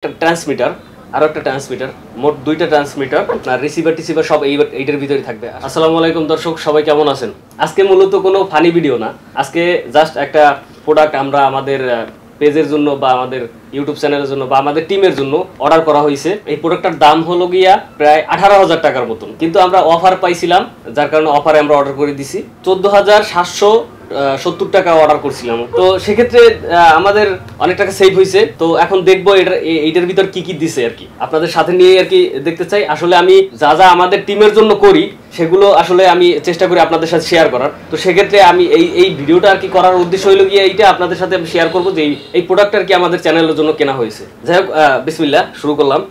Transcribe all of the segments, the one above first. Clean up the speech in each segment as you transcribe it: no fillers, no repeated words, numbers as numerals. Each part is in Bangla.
ট্রান্সমিটার আর একটা ট্রান্সমিটার, মোট দুইটা ট্রান্সমিটার আর রিসিভার টিসিভার সব এইটার ভিতরে থাকবে। আসসালামু আলাইকুম দর্শক, সবাই কেমন আছেন? আজকে মূলত কোনো ফানি ভিডিও না, আজকে জাস্ট একটা প্রোডাক্ট আমরা আমাদের পেজের জন্য বা আমাদের ইউটিউব চ্যানেলের জন্য বা আমাদের টিমের জন্য অর্ডার করা হয়েছে। এই প্রোডাক্টটার দাম হলো গিয়া প্রায় 18,000 টাকার মতন, কিন্তু আমরা অফার পাইছিলাম, যার কারণে অফারে আমরা অর্ডার করে দিছি। 14,770 টাকা অর্ডার করছিলাম। তো সেক্ষেত্রে আমাদের অনেক টাকা সেভ হয়েছে। তো এখন দেখবো এইটার ভিতর কি কি দিছে আর কি, আপনাদের সাথে নিয়ে আর কি দেখতে চাই। আসলে আমি যা যা আমাদের টিমের জন্য করি সেগুলো আসলে আমি চেষ্টা করি আপনাদের সাথে শেয়ার করার। তো সেক্ষেত্রে আমি এই ভিডিওটা আর কি করার উদ্দেশ্য হইলো গিয়ে এইটা আপনাদের সাথে আমি শেয়ার করবো যে এই প্রোডাক্ট আর কি আমাদের চ্যানেলের জন্য কেনা হয়েছে। যাই হোক, বিসমিল্লাহ, শুরু করলাম।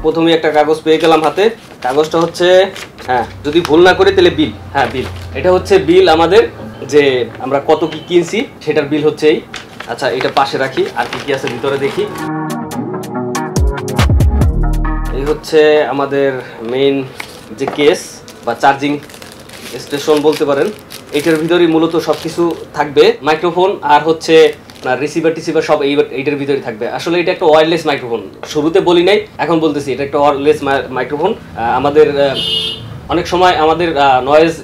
প্রথমে একটা কাগজ পেয়ে গেলাম হাতে। কাগজটা হচ্ছে, যদি ভুল না করি তাহলে বিল। বিল, এটা হচ্ছে বিল আমাদের, যে আমরা কত কি কিনছি সেটার বিল হচ্ছে এই। আচ্ছা, এটা পাশে রাখি, আর কি কি আছে ভিতরে দেখি। এই হচ্ছে আমাদের মেইন যে কেস বা চার্জিং স্টেশন বলতে পারেন। এটার ভিতরেই মূলত সব কিছু থাকবে, মাইক্রোফোন আর হচ্ছে রিসিভার টিসিভার সব এইটার ভিতরে থাকবে। আসলে এটা একটা ওয়্যারলেস মাইক্রোফোন, শুরুতে বলি নাই, এখন বলতেছি এটা একটা ওয়্যারলেস মাইক্রোফোন। আমাদের অনেক সময় আমাদের নয়েজ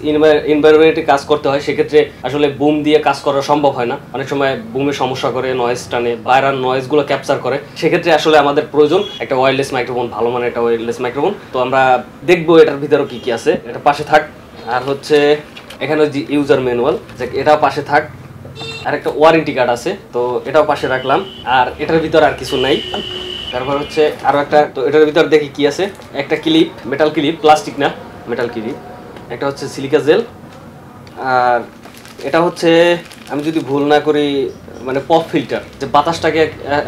এনভায়রনমেন্টে কাজ করতে হয়, সেক্ষেত্রে আসলে বুম দিয়ে কাজ করা সম্ভব হয় না। অনেক সময় বুমের সমস্যা করে, নয়েজ টানে, বাইরের নয়েজগুলো ক্যাপচার করে। সেক্ষেত্রে আসলে আমাদের প্রয়োজন একটা ওয়্যারলেস মাইক্রোফোন, ভালো মানের একটা ওয়্যারলেস মাইক্রোফোন। তো আমরা দেখবো এটার ভিতরে কি কি আছে। এটা পাশে থাক। আর হচ্ছে এখানে যে ইউজার ম্যানুয়াল, যে এটাও পাশে থাক। আর একটা ওয়ারেন্টি কার্ড আছে, তো এটাও পাশে রাখলাম। আর এটার ভিতর আর কিছু নাই। তারপর হচ্ছে আরও একটা, তো এটার ভিতর দেখি কি আছে। একটা ক্লিপ, মেটাল ক্লিপ, প্লাস্টিক না, মেটাল ক্লিপ। একটা হচ্ছে সিলিকা জেল। আর এটা হচ্ছে, আমি যদি ভুল না করি, মানে পপ ফিল্টার, যে বাতাসটাকে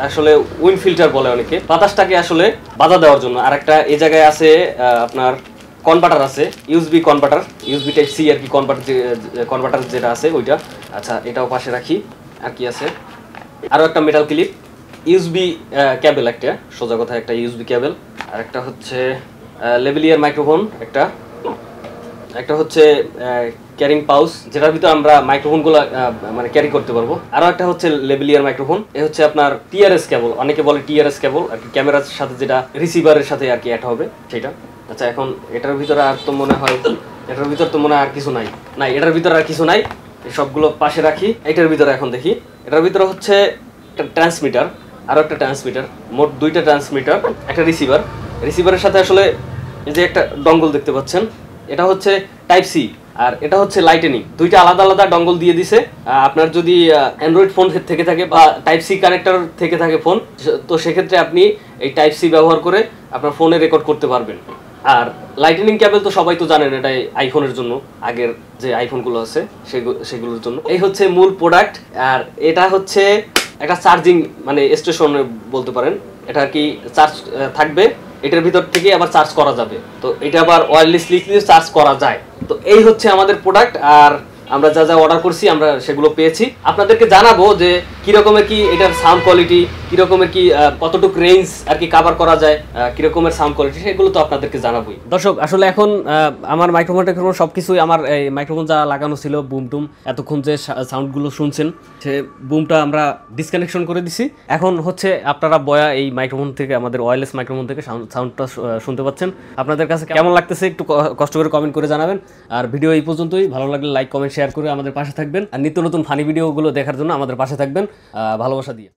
আসলে উইন্ড ফিল্টার বলে অনেকে, বাতাসটাকে আসলে বাধা দেওয়ার জন্য। আর একটা এই জায়গায় আছে আপনার কনভার্টার আছে, USB converter, USB type C আর কি, কনভার্টার যেটা আছে ওইটা। আচ্ছা, এটাও পাশে রাখি। আর কি আছে, আরও একটা মেটাল ক্লিপ, ইউএসবি ক্যাবেল, একটা সোজা কথা একটা ইউএসবি ক্যাবেল। আর একটা হচ্ছে লেভেলিয়ার মাইক্রোফোন, একটা হচ্ছে ক্যারিং পাউচ, যেটার ভিতরে আমরা মাইক্রোফোনগুলো মানে ক্যারি করতে পারবো। আরও একটা হচ্ছে লেভেলিয়ার মাইক্রোফোন। এ হচ্ছে আপনার টিআরএস কেবল, অনেকে বলে টিআরএস কেবল আর কি, ক্যামেরার সাথে যেটা রিসিভারের সাথে আর কি অ্যাড হবে সেটা। আচ্ছা, এখন এটার ভিতরে আর তো মনে হয়, এটার ভিতর তো মনে হয় আর কিছু নাই। না, এটার ভিতরে আর কিছু নাই, সবগুলো পাশে রাখি। এটার ভিতরে এখন দেখি। এটার ভিতরে হচ্ছে একটা ট্রান্সমিটার আর একটা ট্রান্সমিটার, মোট দুইটা ট্রান্সমিটার, একটা রিসিভার। রিসিভারের সাথে আসলে এই যে একটা ডঙ্গল দেখতে পাচ্ছেন, এটা হচ্ছে টাইপ সি, আর এটা হচ্ছে লাইটেনিং। দুইটা আলাদা আলাদা ডঙ্গল দিয়ে দিছে। আপনার যদি অ্যান্ড্রয়েড ফোন থেকে থাকে বা টাইপ সি কানেক্টর থেকে থাকে ফোন, তো সেক্ষেত্রে আপনি এই টাইপ সি ব্যবহার করে আপনার ফোনে রেকর্ড করতে পারবেন। আর লাইটেনিং কেবল তো সবাই তো জানেন, এটাই আইফোনের জন্য, আগের যে আইফোনগুলো আছে সেগুলোর জন্য। এই হচ্ছে মূল প্রোডাক্ট। আর এটা হচ্ছে একটা চার্জিং মানে স্টেশন বলতে পারেন। এটা আর কি চার্জ থাকবে, এটার ভিতর থেকে আবার চার্জ করা যাবে। তো এটা আবার ওয়্যারলেসলি চার্জ করা যায়। তো এই হচ্ছে আমাদের প্রোডাক্ট। আর আমরা যা যা অর্ডার করছি আমরা সেগুলো পেয়েছি। আপনাদেরকে জানাবো যে কিরকমের কি এটার সাউন্ড কোয়ালিটি, কিরকমের কি কতটুকু রেঞ্জ আর কি কাভার করা যায়, কিরকমের সাউন্ড কোয়ালিটি, সেগুলো তো আপনাদেরকে জানাবোই। দর্শক, আসলে এখন আমার মাইক্রোফোন সব কিছুই আমার এই মাইক্রোফোন যা লাগানো ছিল, বুম টুম, এতক্ষণ যে সাউন্ডগুলো শুনছেন সে বুমটা আমরা ডিসকানেকশন করে দিছি। এখন হচ্ছে আপনারা বয়া এই মাইক্রোফোন থেকে, আমাদের ওয়্যারলেস মাইক্রোফোন থেকে সাউন্ডটা শুনতে পাচ্ছেন। আপনাদের কাছে কেমন লাগতেছে একটু কষ্ট করে কমেন্ট করে জানাবেন। আর ভিডিও এই পর্যন্তই। ভালো লাগলে লাইক কমেন্ট শেয়ার করে আমাদের পাশে থাকবেন। আর নিত্য নতুন ফানি ভিডিওগুলো দেখার জন্য আমাদের পাশে থাকবেন ভালোবাসা দিয়ে।